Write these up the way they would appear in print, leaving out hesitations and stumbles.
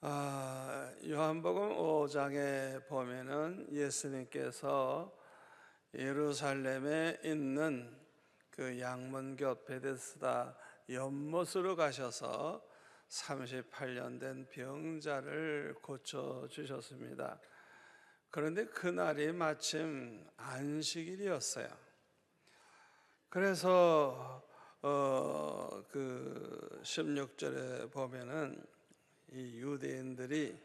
요한복음 5장에 보면은 예수님께서 예루살렘에 있는 그 양문교 베데스다 연못으로 가셔서 38년 된 병자를 고쳐 주셨습니다. 그런데 그날이 마침 안식일이었어요. 그래서 그 16절에 보면은 이 유대인들이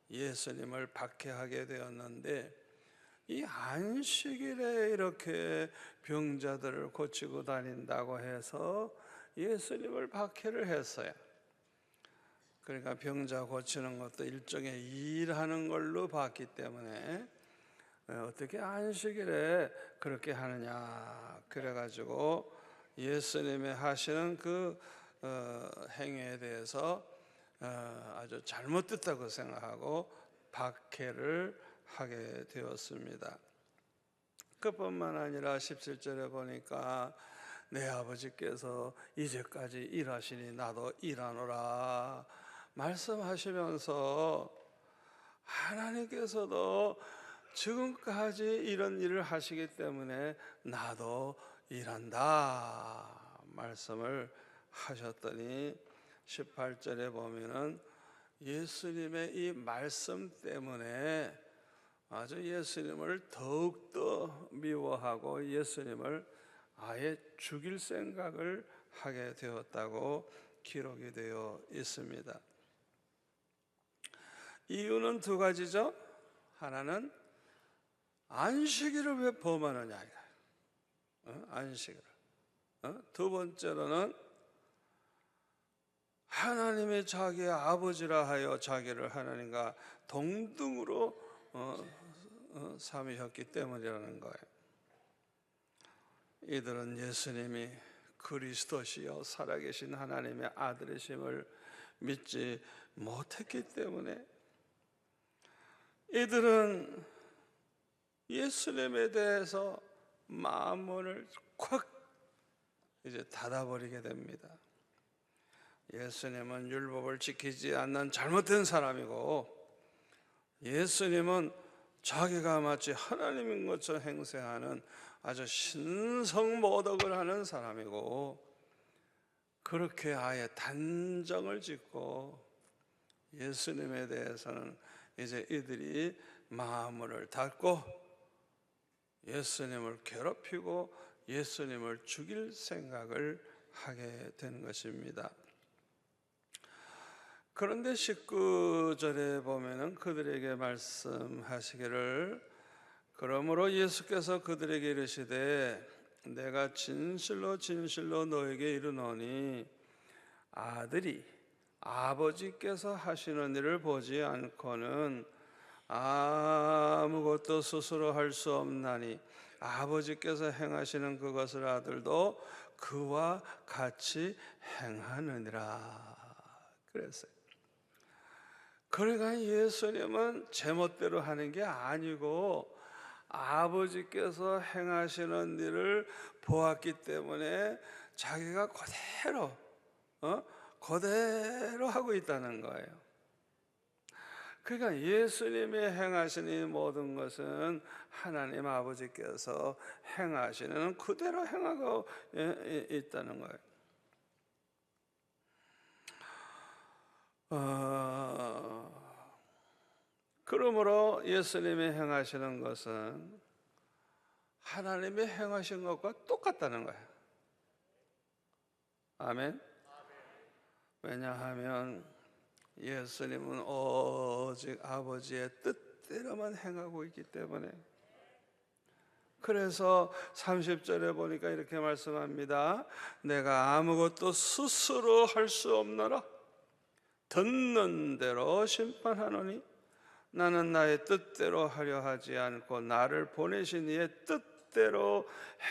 예수님을 박해하게 되었는데, 이 안식일에 이렇게 병자들을 고치고 다닌다고 해서 예수님을 박해를 했어요. 그러니까 병자 고치는 것도 일종의 일하는 걸로 봤기 때문에 어떻게 안식일에 그렇게 하느냐, 그래가지고 예수님의 하시는 그 행위에 대해서 아주 잘못됐다고 생각하고 박해를 하게 되었습니다. 그뿐만 아니라 17절에 보니까 내 아버지께서 이제까지 일하시니 나도 일하노라 말씀하시면서, 하나님께서도 지금까지 이런 일을 하시기 때문에 나도 일한다 말씀을 하셨더니, 18절에 보면은 예수님의 이 말씀 때문에 아주 예수님을 더욱더 미워하고 예수님을 아예 죽일 생각을 하게 되었다고 기록이 되어 있습니다. 이유는 두 가지죠. 하나는 안식일을 왜 범하느냐, 안식일을. 두 번째로는 하나님이 자기의 아버지라 하여 자기를 하나님과 동등으로 삼으셨기 때문이라는 거예요. 이들은 예수님이 그리스도시요 살아계신 하나님의 아들이심을 믿지 못했기 때문에, 이들은 예수님에 대해서 마음문을 콱 이제 닫아버리게 됩니다. 예수님은 율법을 지키지 않는 잘못된 사람이고, 예수님은 자기가 마치 하나님인 것처럼 행세하는 아주 신성모독을 하는 사람이고, 그렇게 아예 단정을 짓고 예수님에 대해서는 이제 이들이 마음을 닫고 예수님을 괴롭히고 예수님을 죽일 생각을 하게 된 것입니다. 그런데 19절에 보면은 그들에게 말씀하시기를, 그러므로 예수께서 그들에게 이르시되 내가 진실로 진실로 너에게 이르노니 아들이 아버지께서 하시는 일을 보지 않고는 아무것도 스스로 할 수 없나니 아버지께서 행하시는 그것을 아들도 그와 같이 행하느니라 그랬어요. 그러니까 예수님은 제멋대로 하는 게 아니고 아버지께서 행하시는 일을 보았기 때문에 자기가 그대로 하고 있다는 거예요. 그러니까 예수님이 행하시는 이 모든 것은 하나님 아버지께서 행하시는 그대로 행하고 있다는 거예요. 그러므로 예수님이 행하시는 것은 하나님이 행하신 것과 똑같다는 거예요. 아멘. 왜냐하면 예수님은 오직 아버지의 뜻대로만 행하고 있기 때문에. 그래서 30절에 보니까 이렇게 말씀합니다. 내가 아무것도 스스로 할 수 없노라. 듣는 대로 심판하노니 나는 나의 뜻대로 하려 하지 않고 나를 보내신 이의 뜻대로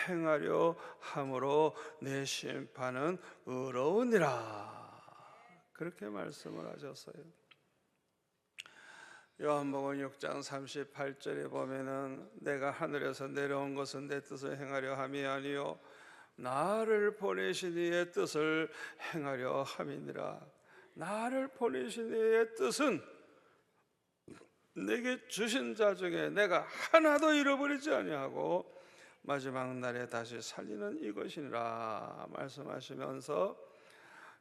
행하려 함으로 내 심판은 의로우니라. 그렇게 말씀을 하셨어요. 요한복음 6장 38절에 보면은 내가 하늘에서 내려온 것은 내 뜻을 행하려 함이 아니요 나를 보내신 이의 뜻을 행하려 함이니라. 나를 보내신 이의 뜻은 내게 주신 자 중에 내가 하나도 잃어버리지 아니하고 마지막 날에 다시 살리는 이것이니라 말씀하시면서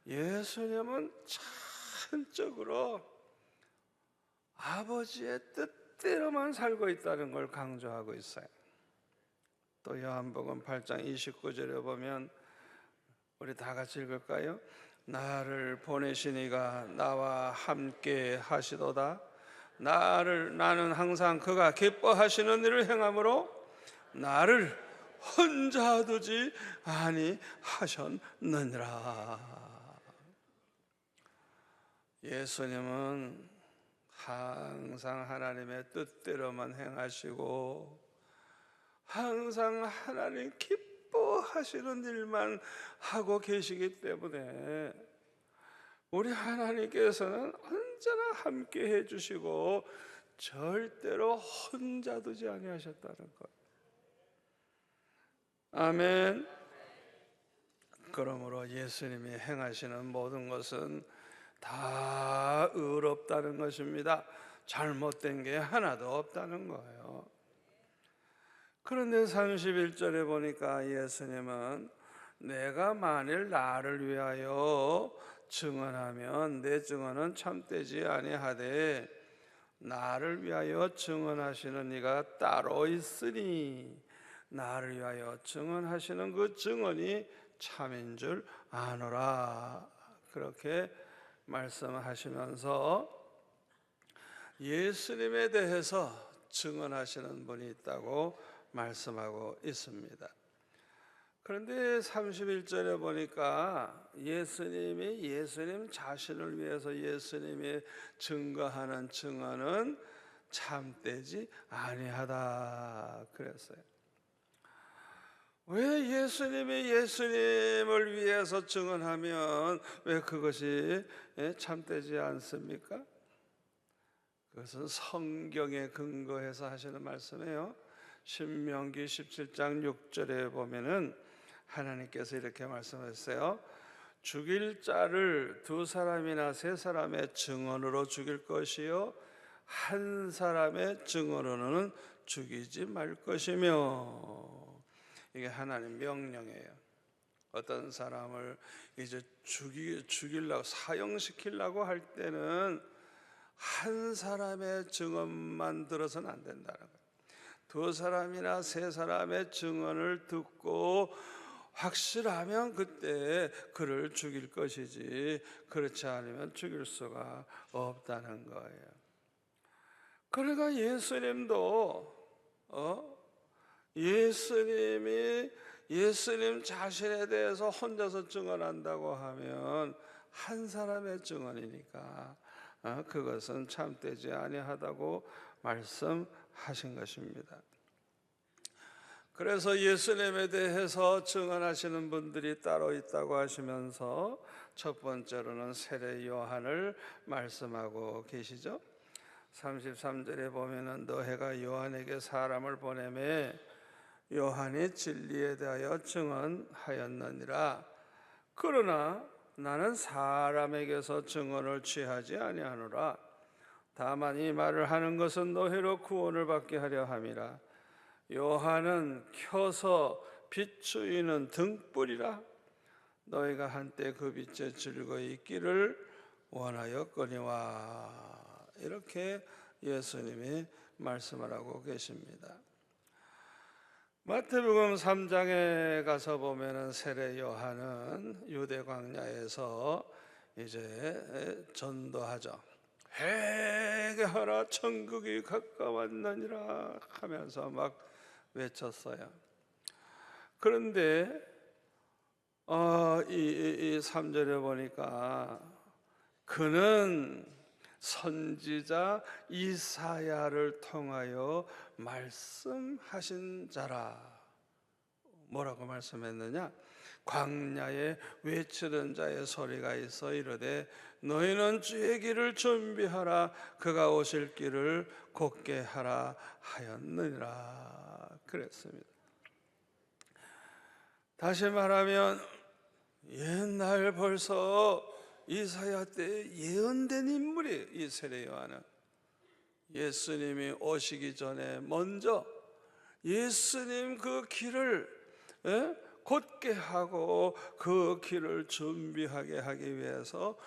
예수님은 전적으로 아버지의 뜻대로만 살고 있다는 걸 강조하고 있어요. 또 요한복음 8장 29절에 보면 우리 다 같이 읽을까요? 나를 보내신 이가 나와 함께 하시도다. 나는 항상 그가 기뻐하시는 일을 행함으로 나를 혼자 두지 아니하셨느니라. 예수님은 항상 하나님의 뜻대로만 행하시고 항상 하나님 기뻐하시는 일만 하고 계시기 때문에 우리 하나님께서는 언제나 함께 해주시고 절대로 혼자 두지 아니하셨다는 것. 아멘. 그러므로 예수님이 행하시는 모든 것은 다 의롭다는 것입니다. 잘못된 게 하나도 없다는 거예요. 그런데 31절에 보니까 예수님은 내가 만일 나를 위하여 증언하면 내 증언은 참되지 아니하되 나를 위하여 증언하시는 이가 따로 있으니 나를 위하여 증언하시는 그 증언이 참인 줄 아노라. 그렇게 말씀하시면서 예수님에 대해서 증언하시는 분이 있다고 말씀하고 있습니다. 그런데 31절에 보니까 예수님이 예수님 자신을 위해서 예수님이 증거하는 증언은 참되지 아니하다 그랬어요. 왜 예수님이 예수님을 위해서 증언하면 왜 그것이 참되지 않습니까? 그것은 성경에 근거해서 하시는 말씀이에요. 신명기 17장 6절에 보면은 하나님께서 이렇게 말씀하셨어요. 죽일 자를 두 사람이나 세 사람의 증언으로 죽일 것이요 한 사람의 증언으로는 죽이지 말 것이며. 이게 하나님 명령이에요. 어떤 사람을 이제 죽이려고 사형시키려고 할 때는 한 사람의 증언만 들어서는 안 된다는 거예요. 두 사람이나 세 사람의 증언을 듣고 확실하면 그때 그를 죽일 것이지 그렇지 않으면 죽일 수가 없다는 거예요. 그러니까 예수님도 예수님이 예수님 자신에 대해서 혼자서 증언한다고 하면 한 사람의 증언이니까 그것은 참되지 아니하다고 말씀하신 것입니다. 그래서 예수님에 대해서 증언하시는 분들이 따로 있다고 하시면서 첫 번째로는 세례 요한을 말씀하고 계시죠. 33절에 보면은 너희가 요한에게 사람을 보내매 요한이 진리에 대하여 증언하였느니라. 그러나 나는 사람에게서 증언을 취하지 아니하노라. 다만 이 말을 하는 것은 너희로 구원을 받게 하려 함이라. 요한은 켜서 비추이는 등불이라. 너희가 한때 그 빛에 즐거이 있기를 원하였거니와. 이렇게 예수님이 말씀을 하고 계십니다. 마태복음 3장에 가서 보면은 세례 요한은 유대 광야에서 이제 전도하죠. 회개하라 천국이 가까웠느니라 하면서 막 외쳤어요. 그런데 이 3절에 보니까 그는 선지자 이사야를 통하여 말씀하신 자라. 뭐라고 말씀했느냐? 광야에 외치는 자의 소리가 있어 이르되 너희는 주의 길을 준비하라 그가 오실 길을 곧게 하라 하였느니라 그랬습니다. 다시 말하면 옛날 벌써 이사야 때에 예언된 인물이 이 세례 요한은. 예수님이 오시기 전에 먼저 예수님 그 길을 곧게 하고 그 길을 준비하게 하기 위해서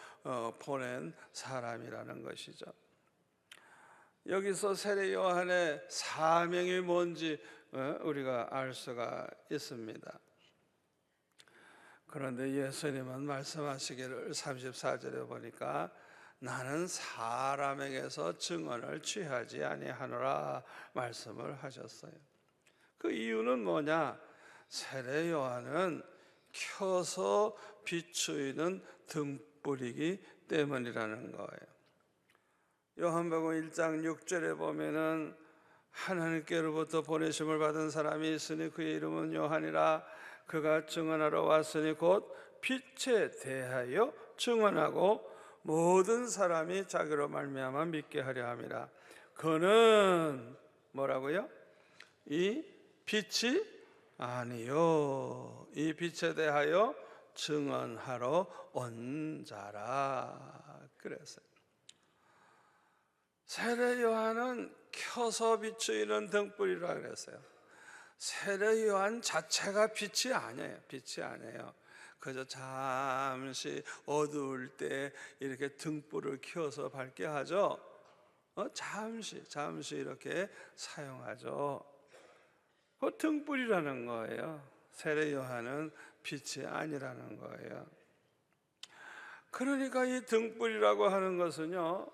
보낸 사람이라는 것이죠. 여기서 세례 요한의 사명이 뭔지 우리가 알 수가 있습니다. 그런데 예수님은 말씀하시기를 34절에 보니까 나는 사람에게서 증언을 취하지 아니하노라 말씀을 하셨어요. 그 이유는 뭐냐? 세례 요한은 켜서 비추이는 등불이기 때문이라는 거예요. 요한복음 1장 6절에 보면은 하나님께로부터 보내심을 받은 사람이 있으니 그의 이름은 요한이라. 그가 증언하러 왔으니 곧 빛에 대하여 증언하고 모든 사람이 자기로 말미암아 믿게 하려 함이라. 그는 뭐라고요? 이 빛이 아니요 이 빛에 대하여 증언하러 온 자라 그랬어요. 세례 요한은 켜서 비추이는 등불이라 그랬어요. 세례 요한 자체가 빛이 아니에요. 빛이 아니에요. 그저 잠시 어두울 때 이렇게 등불을 켜서 밝게 하죠. 잠시 이렇게 사용하죠. 그 등불이라는 거예요. 세례 요한은 빛이 아니라는 거예요. 그러니까 이 등불이라고 하는 것은요,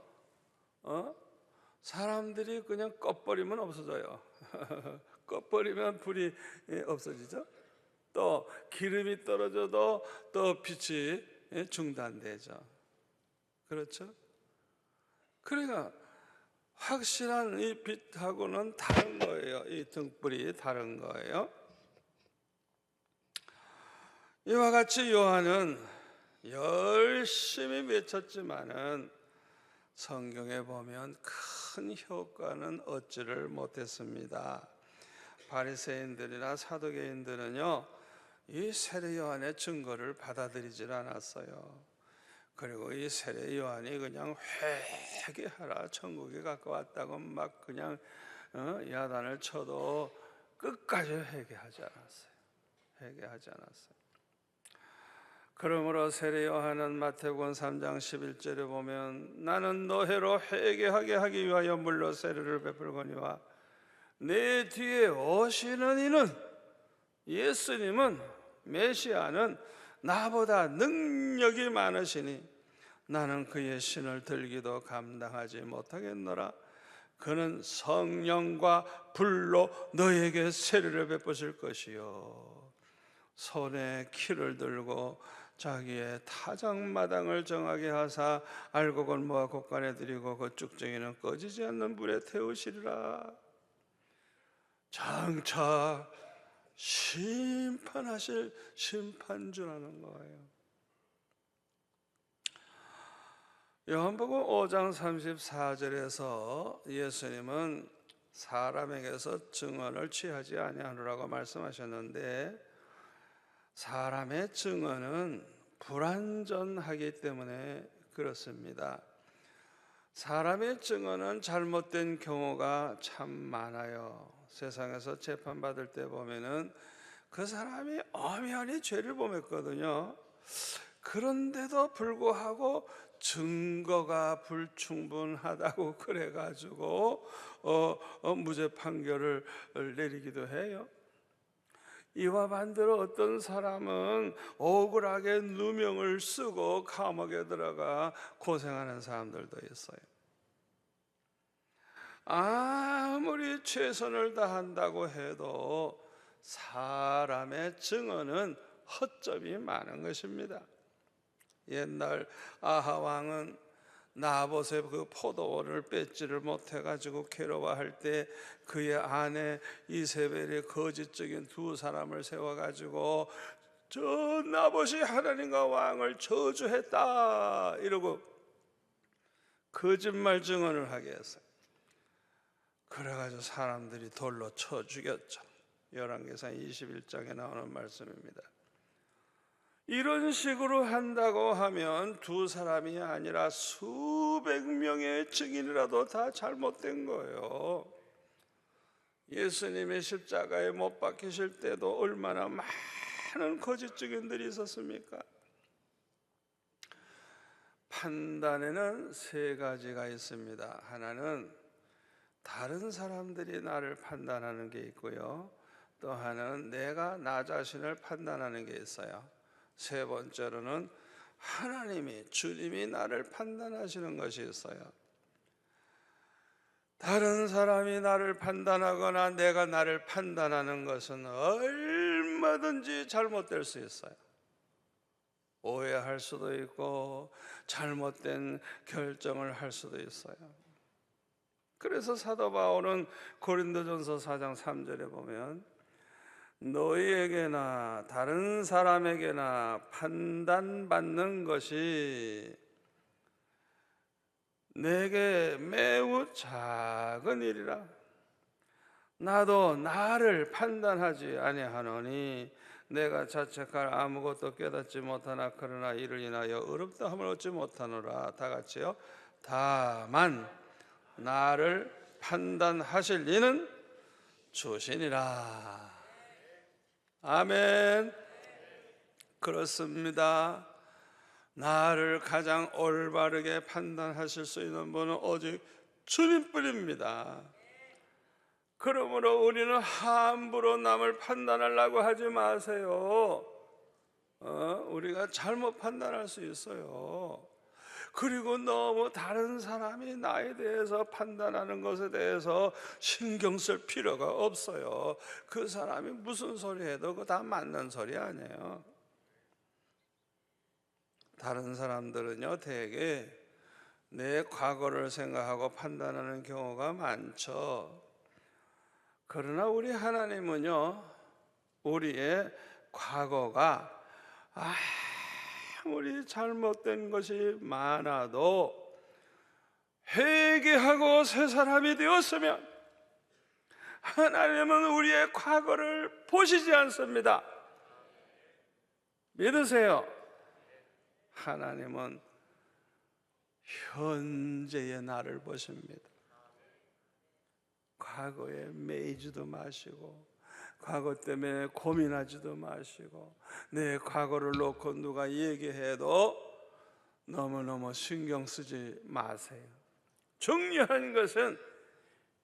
사람들이 그냥 꺼버리면 없어져요. 꺼버리면 불이 없어지죠. 또 기름이 떨어져도 또 빛이 중단되죠. 그렇죠? 그러니까 확실한 이 빛하고는 다른 거예요. 이 등불이 다른 거예요. 이와 같이 요한은 열심히 외쳤지만은 성경에 보면 큰 효과는 얻지를 못했습니다. 바리새인들이나 사두개인들은요, 이 세례 요한의 증거를 받아들이질 않았어요. 그리고 이 세례 요한이 그냥 회개하라, 천국에 가까웠다고 막 그냥 야단을 쳐도 끝까지 회개하지 않았어요. 그러므로 세례 요한은 마태복음 3장 11절에 보면 나는 너희로 회개하게 하기 위하여 물로 세례를 베풀거니와 내 뒤에 오시는 이는, 예수님은, 메시아는 나보다 능력이 많으시니 나는 그의 신을 들기도 감당하지 못하겠노라. 그는 성령과 불로 너에게 세례를 베푸실 것이요 손에 키를 들고 자기의 타작마당을 정하게 하사 알곡은 모아 곳간에 들이고 그 쭉정이는 꺼지지 않는 불에 태우시리라. 장차 심판하실 심판주라는 거예요. 요한복음 5장 34절에서 예수님은 사람에게서 증언을 취하지 아니하노라고 말씀하셨는데, 사람의 증언은 불완전하기 때문에 그렇습니다. 사람의 증언은 잘못된 경우가 참 많아요. 세상에서 재판받을 때 보면은 그 사람이 엄연히 죄를 범했거든요. 그런데도 불구하고 증거가 불충분하다고 그래가지고 무죄 판결을 내리기도 해요. 이와 반대로 어떤 사람은 억울하게 누명을 쓰고 감옥에 들어가 고생하는 사람들도 있어요. 아무리 최선을 다한다고 해도 사람의 증언은 허점이 많은 것입니다. 옛날 아하 왕은 나봇의 그 포도원을 뺏지를 못해가지고 괴로워할 때 그의 아내 이세벨이 거짓적인 두 사람을 세워가지고 저 나봇이 하나님과 왕을 저주했다 이러고 거짓말 증언을 하게 했어요. 그래가지고 사람들이 돌로 쳐 죽였죠. 열왕기상 21장에 나오는 말씀입니다. 이런 식으로 한다고 하면 두 사람이 아니라 수백 명의 증인이라도 다 잘못된 거예요. 예수님의 십자가에 못 박히실 때도 얼마나 많은 거짓 증인들이 있었습니까? 판단에는 세 가지가 있습니다. 하나는 다른 사람들이 나를 판단하는 게 있고요, 또 하나는 내가 나 자신을 판단하는 게 있어요. 세 번째로는 하나님이, 주님이 나를 판단하시는 것이 있어요. 다른 사람이 나를 판단하거나 내가 나를 판단하는 것은 얼마든지 잘못될 수 있어요. 오해할 수도 있고 잘못된 결정을 할 수도 있어요. 그래서 사도 바울은 고린도전서 4장 3절에 보면 너희에게나 다른 사람에게나 판단받는 것이 내게 매우 작은 일이라. 나도 나를 판단하지 아니하노니 내가 자책할 아무것도 깨닫지 못하나 그러나 이를 인하여 어렵다함을 얻지 못하노라. 다 같이요. 다만 나를 판단하실 이는 주시니라. 아멘. 그렇습니다. 나를 가장 올바르게 판단하실 수 있는 분은 오직 주님뿐입니다. 그러므로 우리는 함부로 남을 판단하려고 하지 마세요. 우리가 잘못 판단할 수 있어요. 그리고 너무 다른 사람이 나에 대해서 판단하는 것에 대해서 신경 쓸 필요가 없어요. 그 사람이 무슨 소리 해도 그거 다 맞는 소리 아니에요. 다른 사람들은요, 대개 내 과거를 생각하고 판단하는 경우가 많죠. 그러나 우리 하나님은요, 우리의 과거가 아무리 잘못된 것이 많아도 회개하고 새 사람이 되었으면 하나님은 우리의 과거를 보시지 않습니다. 믿으세요. 하나님은 현재의 나를 보십니다. 과거에 매이지도 마시고 과거 때문에 고민하지도 마시고 내 과거를 놓고 누가 얘기해도 너무너무 신경 쓰지 마세요. 중요한 것은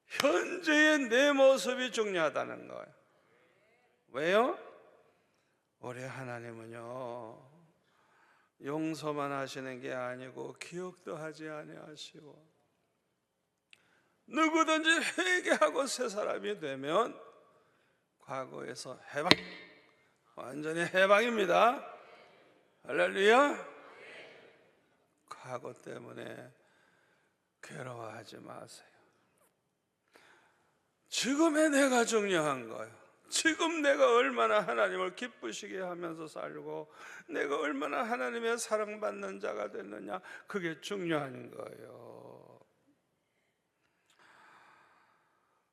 현재의 내 모습이 중요하다는 거예요. 왜요? 우리 하나님은요, 용서만 하시는 게 아니고 기억도 하지 아니하시고 누구든지 회개하고 새 사람이 되면 과거에서 해방, 완전히 해방입니다. 할렐루야. 과거 때문에 괴로워하지 마세요. 지금의 내가 중요한 거예요. 지금 내가 얼마나 하나님을 기쁘시게 하면서 살고 내가 얼마나 하나님의 사랑받는 자가 됐느냐, 그게 중요한 거예요.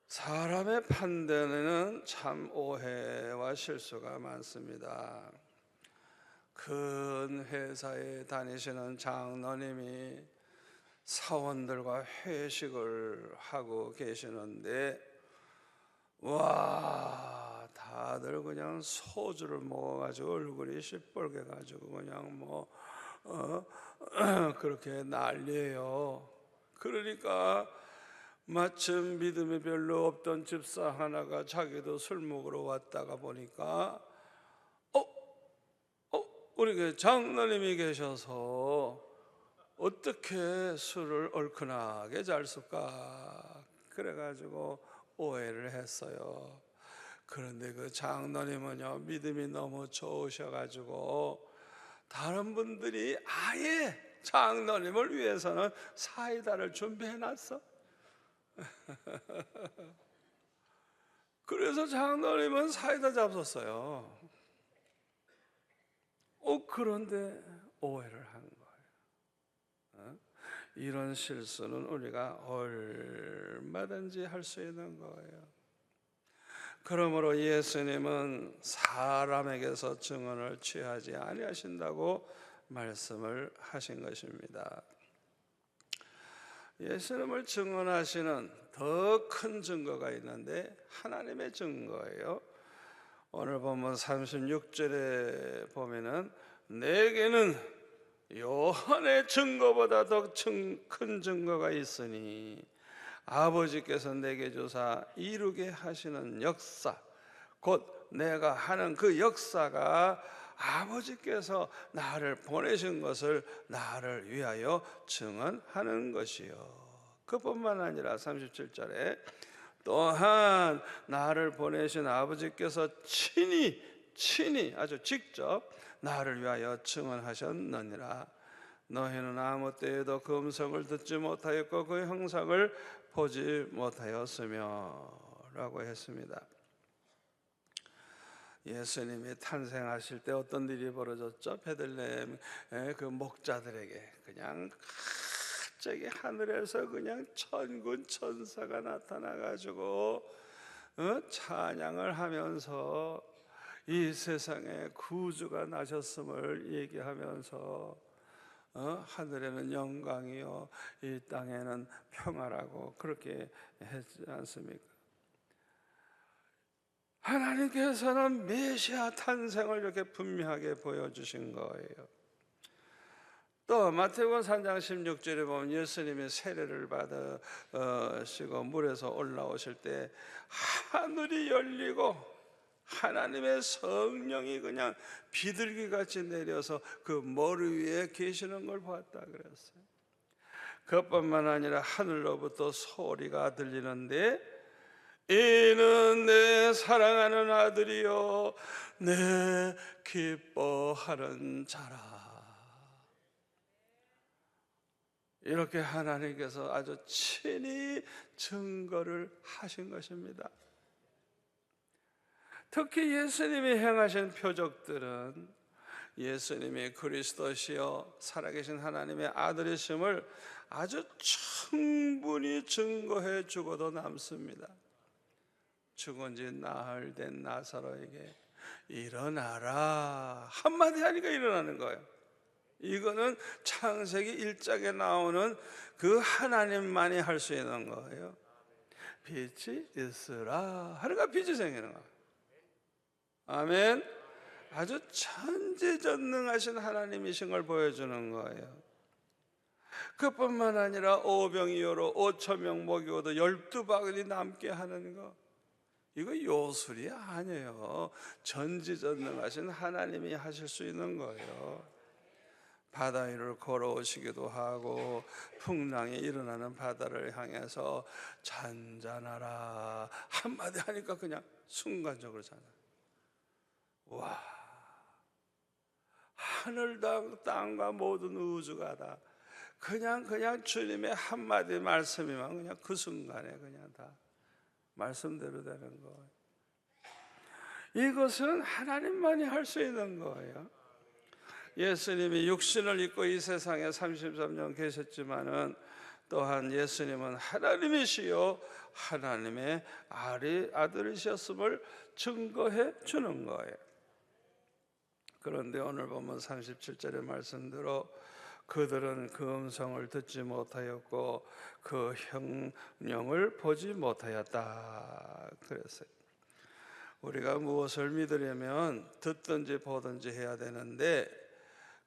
사람의 판단에는 참 오해와 실수가 많습니다. 큰 회사에 다니시는 장로님이 사원들과 회식을 하고 계시는데 와, 다들 그냥 소주를 먹어가지고 얼굴이 시뻘게 가지고 그냥 그렇게 난리예요. 그러니까 마침 믿음이 별로 없던 집사 하나가 자기도 술 먹으러 왔다가 보니까 우리 그 장로님이 계셔서 어떻게 술을 얼큰하게 잘 쓸까, 그래가지고 오해를 했어요. 그런데 그 장로님은요, 믿음이 너무 좋으셔가지고 다른 분들이 아예 장로님을 위해서는 사이다를 준비해놨어. 그래서 장로님은 사이다 잡섰어요. 그런데 오해를 한 거예요. 이런 실수는 우리가 얼마든지 할 수 있는 거예요. 그러므로 예수님은 사람에게서 증언을 취하지 아니하신다고 말씀을 하신 것입니다. 예수님을 증언하시는 더 큰 증거가 있는데 하나님의 증거예요. 오늘 본문 36절에 보면은 내게는 요한의 증거보다 더 큰 증거가 있으니 아버지께서 내게 주사 이루게 하시는 역사, 곧 내가 하는 그 역사가 아버지께서 나를 보내신 것을 나를 위하여 증언하는 것이요. 그뿐만 아니라 37절에 또한 나를 보내신 아버지께서 친히 아주 직접 나를 위하여 증언하셨느니라. 너희는 아무 때에도 그 음성을 듣지 못하였고 그 형상을 보지 못하였으며 라고 했습니다. 예수님이 탄생하실 때 어떤 일이 벌어졌죠? 베들레헴 그 목자들에게 그냥 갑자기 하늘에서 그냥 천군 천사가 나타나 가지고 찬양을 하면서 이 세상에 구주가 나셨음을 얘기하면서 하늘에는 영광이요 이 땅에는 평화라고 그렇게 했지 않습니까? 하나님께서는 메시아 탄생을 이렇게 분명하게 보여주신 거예요. 또 마태복음 3장 16절에 보면 예수님이 세례를 받으시고 물에서 올라오실 때 하늘이 열리고 하나님의 성령이 그냥 비둘기같이 내려서 그 머리 위에 계시는 걸 봤다 그랬어요. 그것뿐만 아니라 하늘로부터 소리가 들리는데 이는 내 사랑하는 아들이요 내 기뻐하는 자라. 이렇게 하나님께서 아주 친히 증거를 하신 것입니다. 특히 예수님이 행하신 표적들은 예수님이 그리스도시요 살아계신 하나님의 아들이심을 아주 충분히 증거해 주고도 남습니다. 죽은 지 나흘 된 나사로에게 일어나라 한마디 하니까 일어나는 거예요. 이거는 창세기 1장에 나오는 그 하나님만이 할 수 있는 거예요. 빛이 있으라 하니까 빛이 생기는 거예요. 아멘. 아주 천지전능하신 하나님이신 걸 보여주는 거예요. 그뿐만 아니라 오병이어로 5,000명 먹이고도 12바구니 남게 하는 거, 이거 요술이 아니에요. 전지전능하신 하나님이 하실 수 있는 거예요. 바다 위를 걸어오시기도 하고 풍랑이 일어나는 바다를 향해서 잔잔하라 한마디 하니까 그냥 순간적으로 잔. 와, 하늘 땅과 모든 우주가 다 그냥 주님의 한마디 말씀이면 그냥 그 순간에 그냥 다 말씀대로 되는 거예요. 이것은 하나님만이 할 수 있는 거예요. 예수님이 육신을 입고 이 세상에 33년 계셨지만은 또한 예수님은 하나님이시요 하나님의 아들이셨음을 증거해 주는 거예요. 그런데 오늘 보면 37절의 말씀대로 그들은 그 음성을 듣지 못하였고 그 형령을 보지 못하였다 그랬어요. 우리가 무엇을 믿으려면 듣든지 보든지 해야 되는데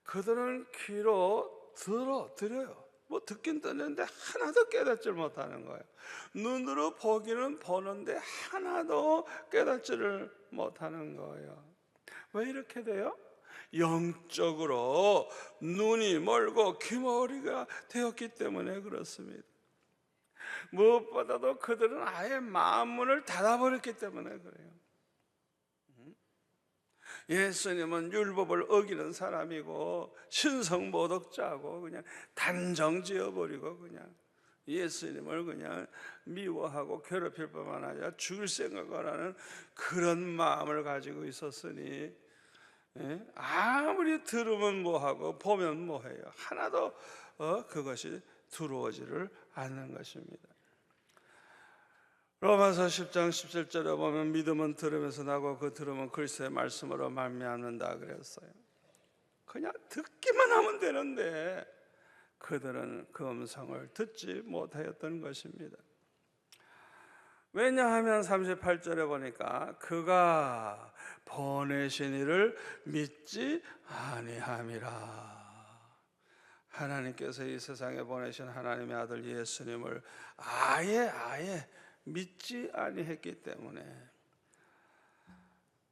그들은 귀로 들어요. 뭐 듣긴 듣는데 하나도 깨닫지를 못하는 거예요. 눈으로 보기는 보는데 하나도 깨닫지를 못하는 거예요. 왜 이렇게 돼요? 영적으로 눈이 멀고 귀머리가 되었기 때문에 그렇습니다. 무엇보다도 그들은 아예 마음문을 닫아버렸기 때문에 그래요. 예수님은 율법을 어기는 사람이고 신성모독자고 그냥 단정 지어버리고 그냥 예수님을 그냥 미워하고 괴롭힐 뿐만 아니라 죽일 생각을 하는 그런 마음을 가지고 있었으니 아무리 들으면 뭐하고 보면 뭐해요. 하나도 그것이 들어오지를 않는 것입니다. 로마서 10장 17절에 보면 믿음은 들음에서 나고 그 들음은 그리스도의 말씀으로 말미암는다 그랬어요. 그냥 듣기만 하면 되는데 그들은 그 음성을 듣지 못하였던 것입니다. 왜냐하면 38절에 보니까 그가 보내신 이를 믿지 아니함이라. 하나님께서 이 세상에 보내신 하나님의 아들 예수님을 아예 믿지 아니했기 때문에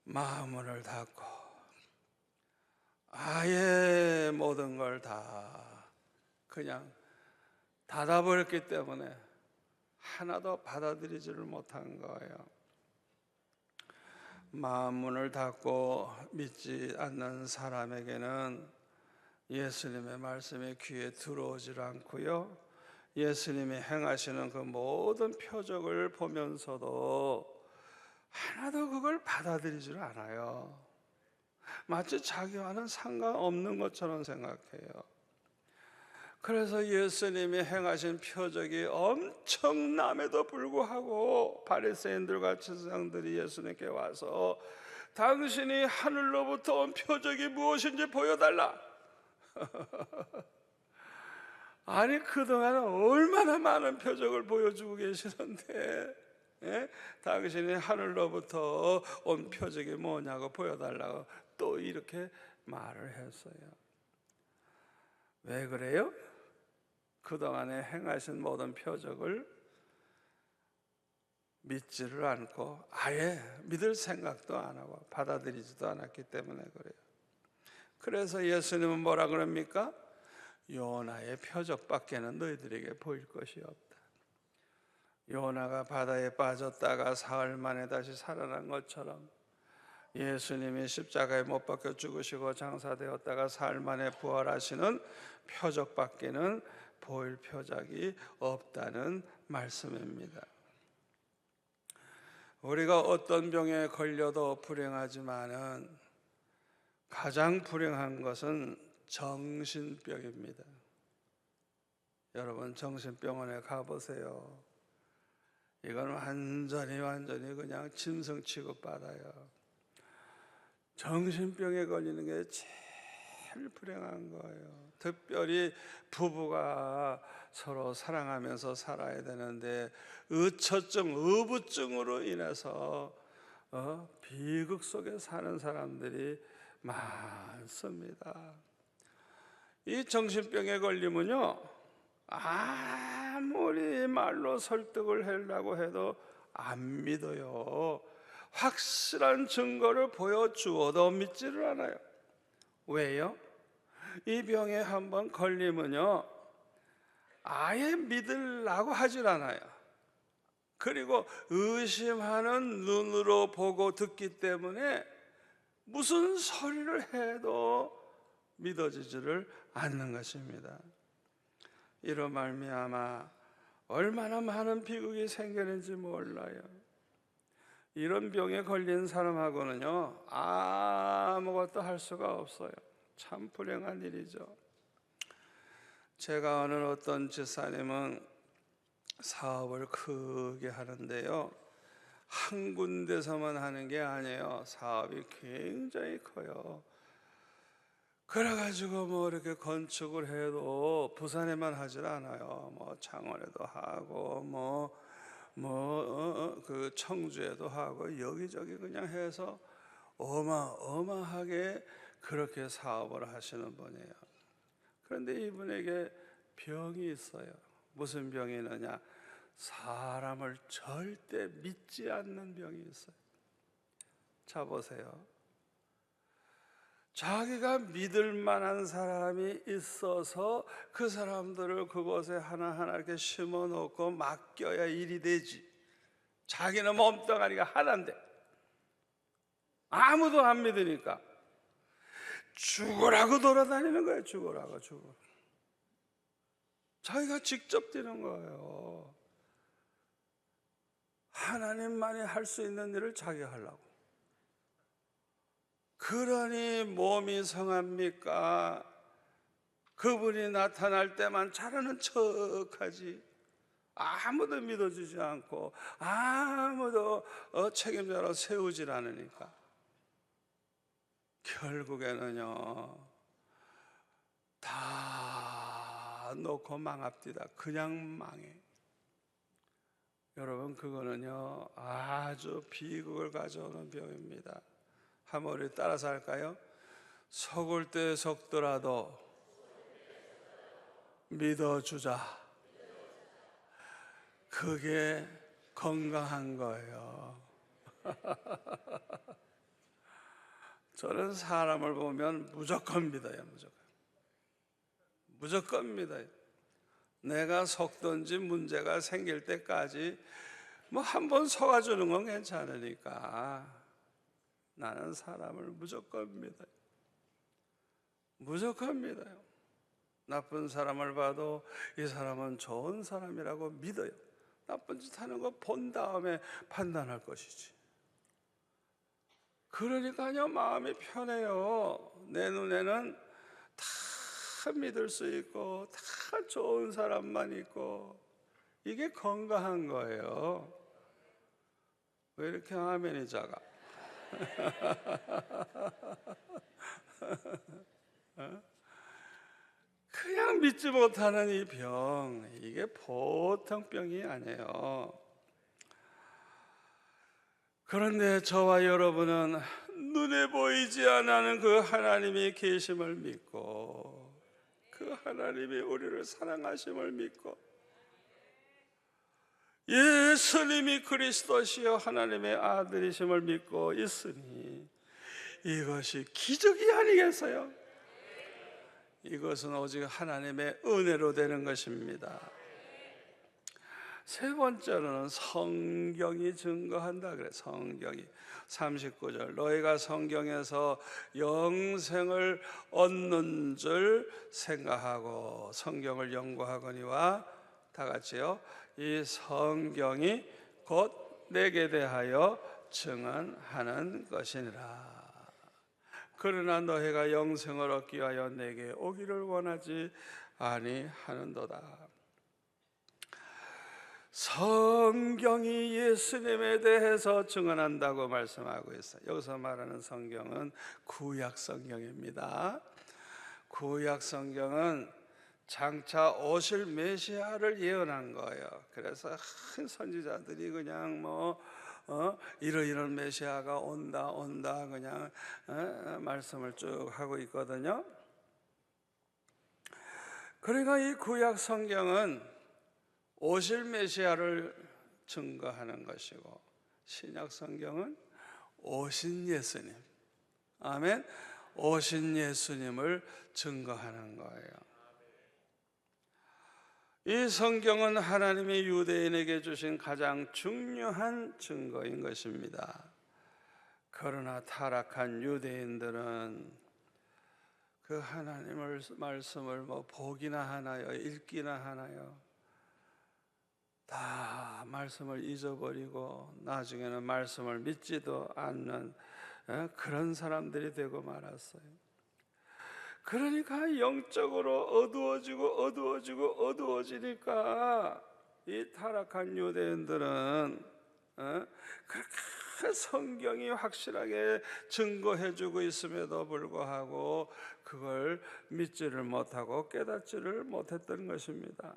마음문을 닫고 아예 모든 걸 다 그냥 닫아버렸기 때문에 하나도 받아들이지를 못한 거예요. 마음문을 닫고 믿지 않는 사람에게는 예수님의 말씀이 귀에 들어오질 않고요, 예수님이 행하시는 그 모든 표적을 보면서도 하나도 그걸 받아들이질 않아요. 마치 자기와는 상관없는 것처럼 생각해요. 그래서 예수님이 행하신 표적이 엄청남에도 불구하고 바리새인들과 제사장들이 예수님께 와서 당신이 하늘로부터 온 표적이 무엇인지 보여달라. 아니 그동안 얼마나 많은 표적을 보여주고 계시는데 당신이 하늘로부터 온 표적이 뭐냐고 보여달라고 또 이렇게 말을 했어요. 왜 그래요? 그동안에 행하신 모든 표적을 믿지를 않고 아예 믿을 생각도 안 하고 받아들이지도 않았기 때문에 그래요. 그래서 예수님은 뭐라 그럽니까? 요나의 표적밖에는 너희들에게 보일 것이 없다. 요나가 바다에 빠졌다가 사흘 만에 다시 살아난 것처럼 예수님이 십자가에 못 박혀 죽으시고 장사되었다가 사흘 만에 부활하시는 표적밖에는 보일 표적이 없다는 말씀입니다. 우리가 어떤 병에 걸려도 불행하지만은 가장 불행한 것은 정신병입니다. 여러분 정신병원에 가보세요. 이건 완전히 그냥 짐승 취급받아요. 정신병에 걸리는 게 제일 불행한 거예요. 특별히 부부가 서로 사랑하면서 살아야 되는데 의처증, 의부증으로 인해서 비극 속에 사는 사람들이 많습니다. 이 정신병에 걸리면요, 아무리 말로 설득을 하려고 해도 안 믿어요. 확실한 증거를 보여주어도 믿지를 않아요. 왜요? 이 병에 한번 걸리면요, 아예 믿으려고 하질 않아요. 그리고 의심하는 눈으로 보고 듣기 때문에 무슨 소리를 해도 믿어지지를 않는 것입니다. 이로 말미암아 얼마나 많은 비극이 생기는지 몰라요. 이런 병에 걸린 사람하고는요 아무것도 할 수가 없어요. 참 불행한 일이죠. 제가 아는 어떤 집사님은 사업을 크게 하는데요, 한 군데서만 하는 게 아니에요. 사업이 굉장히 커요. 그래가지고 뭐 이렇게 건축을 해도 부산에만 하질 않아요. 뭐 창원에도 하고 그 청주에도 하고 여기저기 그냥 해서 어마어마하게 그렇게 사업을 하시는 분이에요. 그런데 이분에게 병이 있어요. 무슨 병이 있느냐? 사람을 절대 믿지 않는 병이 있어요. 자 보세요. 자기가 믿을 만한 사람이 있어서 그 사람들을 그곳에 하나하나 이렇게 심어 놓고 맡겨야 일이 되지. 자기는 몸뚱아리가 하나인데 아무도 안 믿으니까 죽으라고 돌아다니는 거예요. 죽으라고. 자기가 직접 뛰는 거예요. 하나님만이 할 수 있는 일을 자기가 하려고. 그러니 몸이 성합니까? 그분이 나타날 때만 잘하는 척하지. 아무도 믿어주지 않고 아무도 책임자로 세우질 않으니까 결국에는요 다 놓고 망합디다. 그냥 망해. 여러분, 그거는요 아주 비극을 가져오는 병입니다. 한번 우리 따라서 할까요? 속을 때 속더라도 믿어주자. 그게 건강한 거예요. 저는 사람을 보면 무조건 믿어요. 무조건 믿어요. 내가 속든지 문제가 생길 때까지 뭐 한 번 속아주는 건 괜찮으니까 나는 사람을 무조건 믿어요. 무조건 믿어요. 나쁜 사람을 봐도 이 사람은 좋은 사람이라고 믿어요. 나쁜 짓 하는 거 본 다음에 판단할 것이지. 그러니까요 마음이 편해요. 내 눈에는 다 믿을 수 있고 다 좋은 사람만 있고 이게 건강한 거예요. 왜 이렇게 아멘이 작아? 그냥 믿지 못하는 이 병, 이게 보통 병이 아니에요. 그런데 저와 여러분은 눈에 보이지 않는 그 하나님이 계심을 믿고 그 하나님이 우리를 사랑하심을 믿고 예수님이 그리스도시요 하나님의 아들이심을 믿고 있으니 이것이 기적이 아니겠어요? 이것은 오직 하나님의 은혜로 되는 것입니다. 세 번째로는 성경이 증거한다 그래. 성경이 39절 너희가 성경에서 영생을 얻는 줄 생각하고 성경을 연구하거니와 다 같이요. 이 성경이 곧 내게 대하여 증언하는 것이니라. 그러나 너희가 영생을 얻기 위하여 내게 오기를 원하지 아니하는도다. 성경이 예수님에 대해서 증언한다고 말씀하고 있어요. 여기서 말하는 성경은 구약 성경입니다. 구약 성경은 장차 오실 메시아를 예언한 거예요. 그래서 큰 선지자들이 그냥 이런 메시아가 온다 그냥 말씀을 쭉 하고 있거든요. 그러니까 이 구약 성경은 오실 메시아를 증거하는 것이고 신약 성경은 오신 예수님, 아멘, 오신 예수님을 증거하는 거예요. 이 성경은 하나님이 유대인에게 주신 가장 중요한 증거인 것입니다. 그러나 타락한 유대인들은 그 하나님의 말씀을 보기나 하나요, 읽기나 하나요, 다 말씀을 잊어버리고 나중에는 말씀을 믿지도 않는 그런 사람들이 되고 말았어요. 그러니까 영적으로 어두워지니까 이 타락한 유대인들은 그렇게 성경이 확실하게 증거해주고 있음에도 불구하고 그걸 믿지를 못하고 깨닫지를 못했던 것입니다.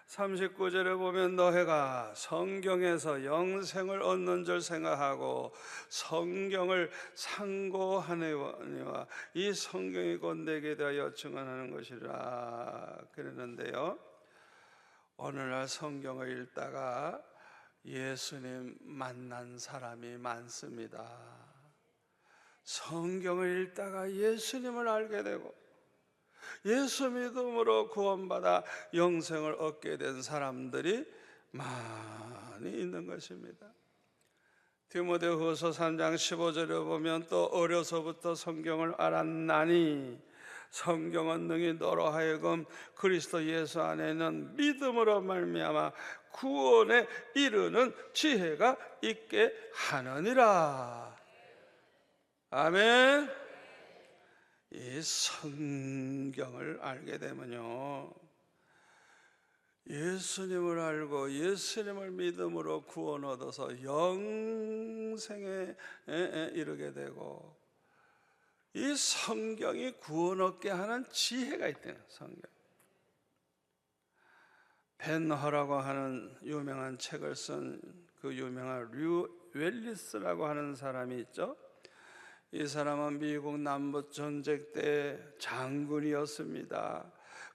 39절에 보면 너희가 성경에서 영생을 얻는 줄 생각하고 성경을 상고하느니와 이 성경이 곧 내게 대하여 증언하는 것이라 그랬는데요, 오늘날 성경을 읽다가 예수님 만난 사람이 많습니다. 성경을 읽다가 예수님을 알게 되고 예수 믿음으로 구원받아 영생을 얻게 된 사람들이 많이 있는 것입니다. 디모데후서 3장 15절에 보면 또 어려서부터 성경을 알았나니 성경은 능히 너로 하여금 그리스도 예수 안에 있는 믿음으로 말미암아 구원에 이르는 지혜가 있게 하느니라. 아멘. 이 성경을 알게 되면요 예수님을 알고 예수님을 믿음으로 구원 얻어서 영생에 이르게 되고, 이 성경이 구원 얻게 하는 지혜가 있대요. 성경. 벤 허라고 하는 유명한 책을 쓴 그 유명한 류 웰리스라고 하는 사람이 있죠. 이 사람은 미국 남북 전쟁 때 장군이었습니다.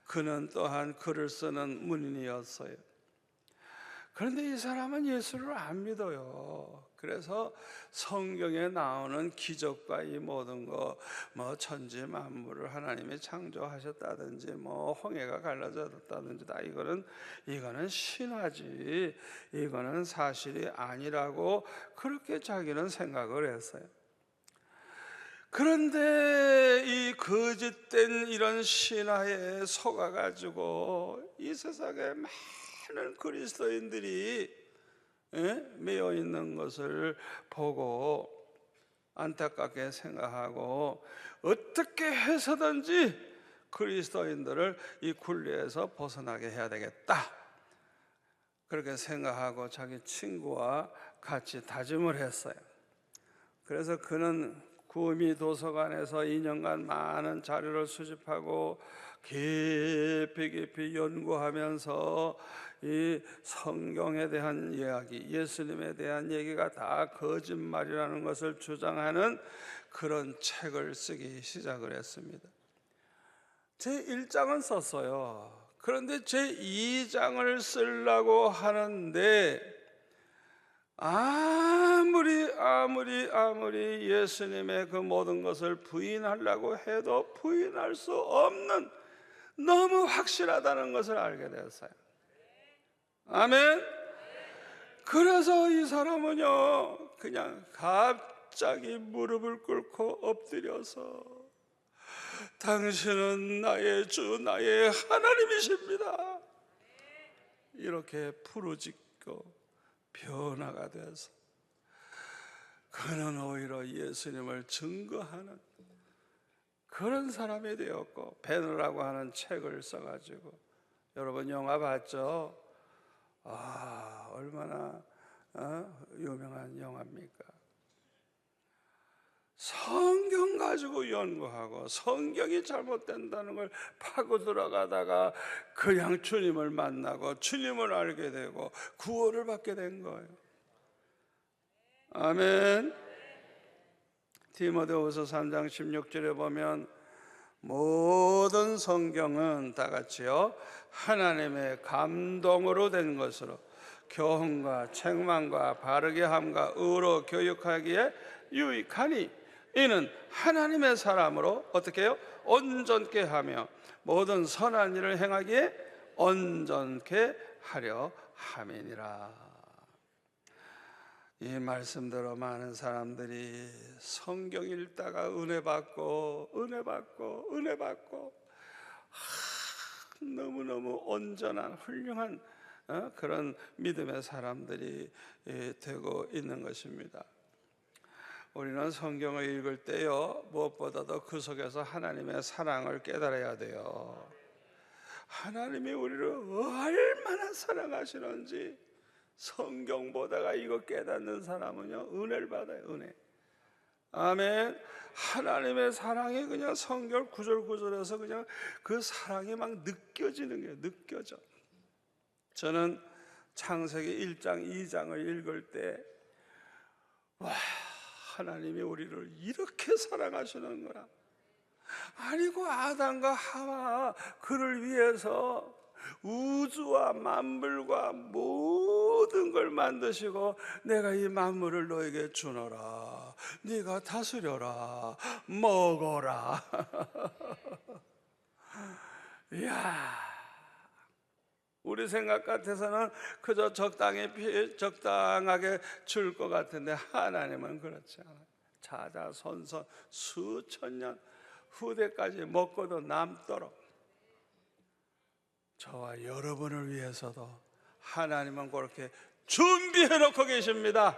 그는 또한 글을 쓰는 문인이었어요. 그런데 이 사람은 예수를 안 믿어요. 그래서 성경에 나오는 기적과 이 모든 거, 뭐 천지 만물을 하나님이 창조하셨다든지, 뭐 홍해가 갈라졌다든지, 다 이거는 신화지, 이거는 사실이 아니라고 그렇게 자기는 생각을 했어요. 그런데 이 거짓된 이런 신화에 속아가지고 이 세상에 많은 그리스도인들이 매여 있는 것을 보고 안타깝게 생각하고, 어떻게 해서든지 그리스도인들을 이 굴레에서 벗어나게 해야 되겠다, 그렇게 생각하고 자기 친구와 같이 다짐을 했어요. 그래서 그는 구미 도서관에서 2년간 많은 자료를 수집하고 깊이 연구하면서 이 성경에 대한 이야기, 예수님에 대한 얘기가 다 거짓말이라는 것을 주장하는 그런 책을 쓰기 시작을 했습니다. 제 1장은 썼어요. 그런데 제 2장을 쓰려고 하는데 아무리 예수님의 그 모든 것을 부인하려고 해도 부인할 수 없는, 너무 확실하다는 것을 알게 되었어요. 아멘. 그래서 이 사람은요, 그냥 갑자기 무릎을 꿇고 엎드려서 당신은 나의 주, 나의 하나님이십니다, 이렇게 부르짖고 변화가 돼서 그는 오히려 예수님을 증거하는 그런 사람이 되었고, 벤이라고 하는 책을 써가지고, 여러분 영화 봤죠? 얼마나 유명한 영화입니까? 성경 가지고 연구하고 성경이 잘못된다는 걸 파고 들어가다가 그냥 주님을 만나고 주님을 알게 되고 구원을 받게 된 거예요. 아멘. 디모데후서 3장 16절에 보면 모든 성경은 다 같이요, 하나님의 감동으로 된 것으로 교훈과 책망과 바르게 함과 의로 교육하기에 유익하니 이는 하나님의 사람으로 어떻게 해요? 온전케 하며 모든 선한 일을 행하기에 온전케 하려 함이니라. 이 말씀대로 많은 사람들이 성경 읽다가 은혜 받고 너무너무 온전한 훌륭한 그런 믿음의 사람들이 되고 있는 것입니다. 우리는 성경을 읽을 때요, 무엇보다도 그 속에서 하나님의 사랑을 깨달아야 돼요. 하나님이 우리를 얼마나 사랑하시는지 성경 보다가 이거 깨닫는 사람은요, 은혜를 받아요. 은혜. 아멘. 하나님의 사랑이 그냥 성경 구절구절에서 그냥 그 사랑이 막 느껴지는 게 느껴져. 저는 창세기 1장 2장을 읽을 때 와, 하나님이 우리를 이렇게 사랑하시는구나. 아니고 아담과 하와 그를 위해서 우주와 만물과 모든 걸 만드시고 내가 이 만물을 너에게 주노라, 네가 다스려라, 먹어라. 이야, 우리 생각 같아서는 그저 적당하게 줄 것 같은데 하나님은 그렇지 않아요. 자자손손 수천 년 후대까지 먹고도 남도록 저와 여러분을 위해서도 하나님은 그렇게 준비해 놓고 계십니다.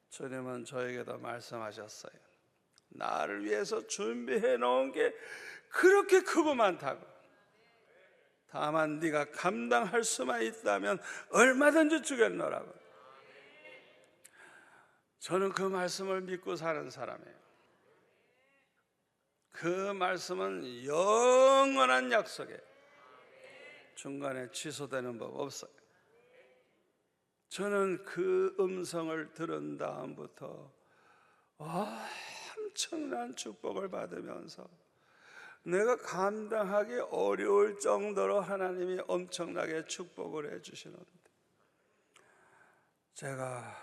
주님은 저에게도 말씀하셨어요. 나를 위해서 준비해 놓은 게 그렇게 크고 많다고. 다만 네가 감당할 수만 있다면 얼마든지 주겠노라고. 저는 그 말씀을 믿고 사는 사람이에요. 그 말씀은 영원한 약속이에요. 중간에 취소되는 법 없어요. 저는 그 음성을 들은 다음부터 엄청난 축복을 받으면서 내가 감당하기 어려울 정도로 하나님이 엄청나게 축복을 해주시는데 제가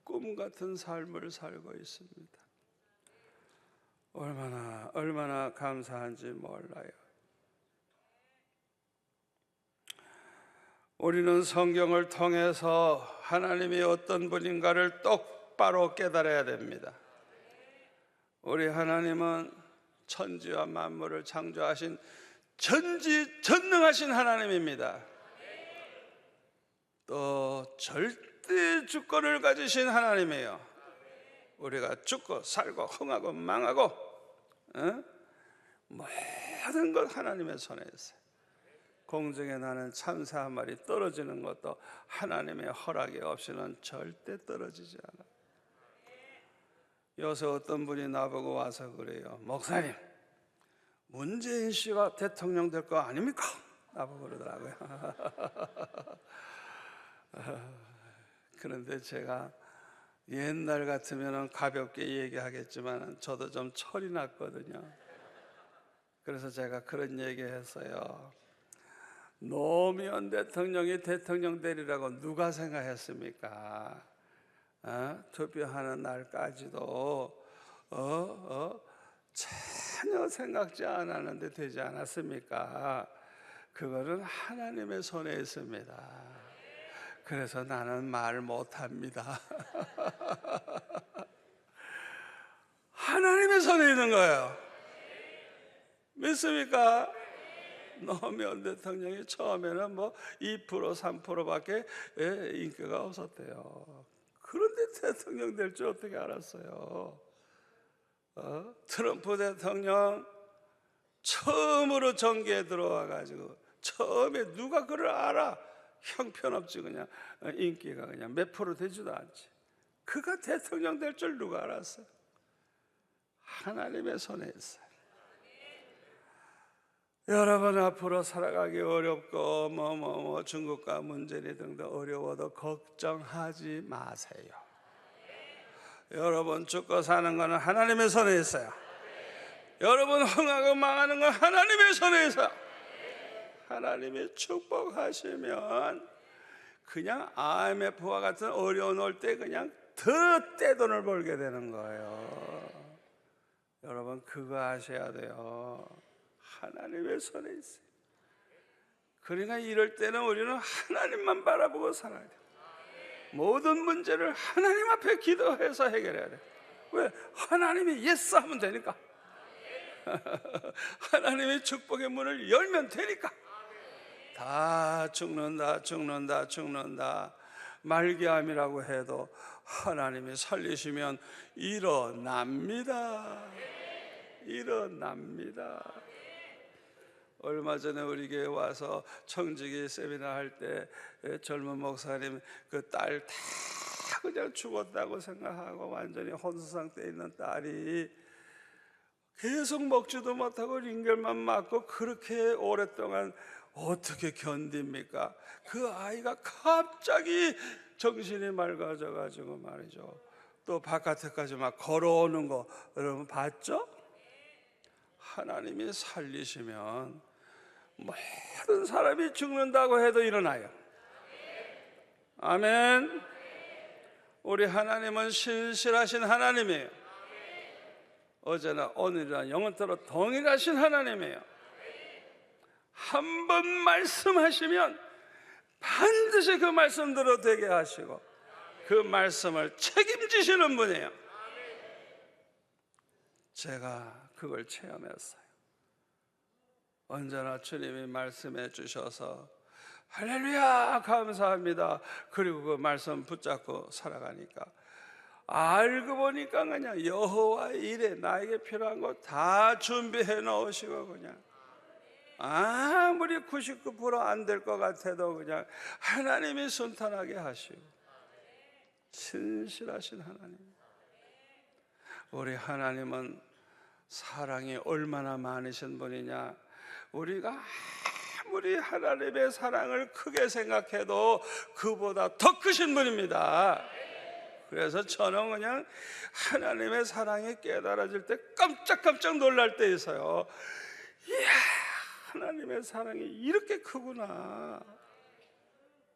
꿈 같은 삶을 살고 있습니다. 얼마나 감사한지 몰라요. 우리는 성경을 통해서 하나님이 어떤 분인가를 똑바로 깨달아야 됩니다. 우리 하나님은 천지와 만물을 창조하신 전지전능하신 하나님입니다. 또 절대 주권을 가지신 하나님이에요. 우리가 죽고 살고 흥하고 망하고 모든 것 하나님의 손에 있어요. 공중에 나는 참새 한 마리 떨어지는 것도 하나님의 허락이 없이는 절대 떨어지지 않아요. 요새 어떤 분이 나보고 와서 그래요. 목사님, 문재인 씨가 대통령 될 거 아닙니까? 나보고 그러더라고요. 그런데 제가 옛날 같으면 가볍게 얘기하겠지만 저도 좀 철이 났거든요. 그래서 제가 그런 얘기했어요. 노무현 대통령이 대통령 되리라고 누가 생각했습니까? 투표하는 날까지도 전혀 생각지 않았는데 되지 않았습니까? 그거는 하나님의 손에 있습니다. 그래서 나는 말 못합니다. 하나님의 손에 있는 거예요. 믿습니까? 노무현 대통령이 처음에는 2% 3%밖에 인기가 없었대요. 그런데 대통령 될 줄 어떻게 알았어요? 트럼프 대통령 처음으로 정계에 들어와 가지고 처음에 누가 그걸 알아? 형편없지. 그냥 인기가 그냥 몇 프로 되지도 않지. 그가 대통령 될 줄 누가 알았어요? 하나님의 손에 있어요. 여러분 앞으로 살아가기 어렵고 중국과 문재인 등등 어려워도 걱정하지 마세요. 여러분 죽고 사는 거는 하나님의 손에 있어요. 여러분 흥하고 망하는 건 하나님의 손에 있어요. 하나님이 축복하시면 그냥 IMF와 같은 어려운 올 때 그냥 더 떼돈을 벌게 되는 거예요. 여러분 그거 아셔야 돼요. 하나님의 손에 있어요. 그러니까 이럴 때는 우리는 하나님만 바라보고 살아야 돼요. 모든 문제를 하나님 앞에 기도해서 해결해야 돼요. 왜? 하나님이 예스 하면 되니까. 하나님의 축복의 문을 열면 되니까. 다 죽는다 말기암이라고 해도 하나님이 살리시면 일어납니다. 얼마 전에 우리 교회 와서 청지기 세미나 할 때 젊은 목사님 그 딸 다 그냥 죽었다고 생각하고 완전히 혼수 상태에 있는 딸이 계속 먹지도 못하고 링겔만 맞고 그렇게 오랫동안 어떻게 견딥니까? 그 아이가 갑자기 정신이 맑아져 가지고 말이죠. 또 바깥에까지 막 걸어오는 거 여러분 봤죠? 하나님이 살리시면 모든 사람이 죽는다고 해도 일어나요. 아멘. 우리 하나님은 신실하신 하나님이에요. 어제나 오늘이나 영원토록 동일하신 하나님이에요. 한 번 말씀하시면 반드시 그 말씀대로 되게 하시고 그 말씀을 책임지시는 분이에요. 제가 그걸 체험했어요. 언제나 주님이 말씀해 주셔서 할렐루야 감사합니다. 그리고 그 말씀 붙잡고 살아가니까 알고 보니까 그냥 여호와의 일에 나에게 필요한 거 다 준비해 놓으시고 그냥 아무리 99% 안 될 것 같아도 그냥 하나님이 순탄하게 하시고, 신실하신 하나님. 우리 하나님은 사랑이 얼마나 많으신 분이냐. 우리가 아무리 하나님의 사랑을 크게 생각해도 그보다 더 크신 분입니다. 그래서 저는 그냥 하나님의 사랑이 깨달아질 때 깜짝깜짝 놀랄 때 있어요. 이야, 하나님의 사랑이 이렇게 크구나.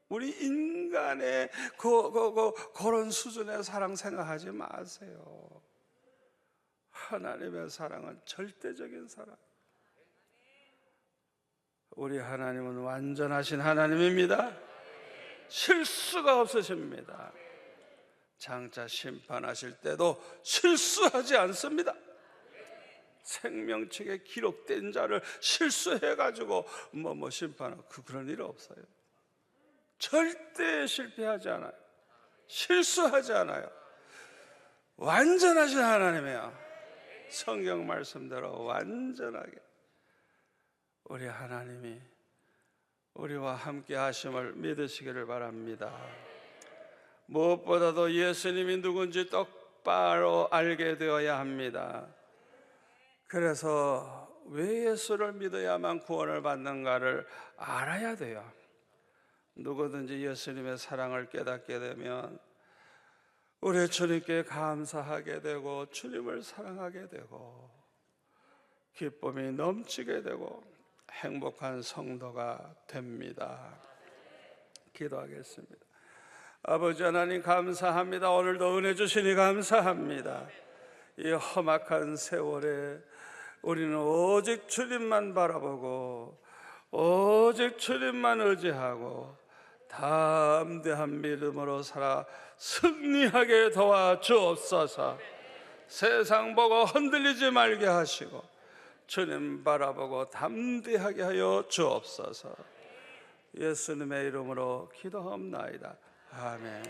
우리 인간의 그런 수준의 사랑 생각하지 마세요. 하나님의 사랑은 절대적인 사랑. 우리 하나님은 완전하신 하나님입니다. 실수가 없으십니다. 장차 심판하실 때도 실수하지 않습니다. 생명책에 기록된 자를 실수해가지고 심판하고 그런 일 없어요. 절대 실패하지 않아요. 실수하지 않아요. 완전하신 하나님이에요. 성경 말씀대로 완전하게 우리 하나님이 우리와 함께 하심을 믿으시기를 바랍니다. 무엇보다도 예수님이 누군지 똑바로 알게 되어야 합니다. 그래서 왜 예수를 믿어야만 구원을 받는가를 알아야 돼요. 누구든지 예수님의 사랑을 깨닫게 되면 우리 주님께 감사하게 되고 주님을 사랑하게 되고 기쁨이 넘치게 되고 행복한 성도가 됩니다. 기도하겠습니다. 아버지 하나님 감사합니다. 오늘도 은혜 주시니 감사합니다. 이 험악한 세월에 우리는 오직 주님만 바라보고 오직 주님만 의지하고 담대한 믿음으로 살아 승리하게 도와주옵소서. 세상 보고 흔들리지 말게 하시고 주님 바라보고 담대하게 하여 주옵소서. 예수님의 이름으로 기도하옵나이다. 아멘.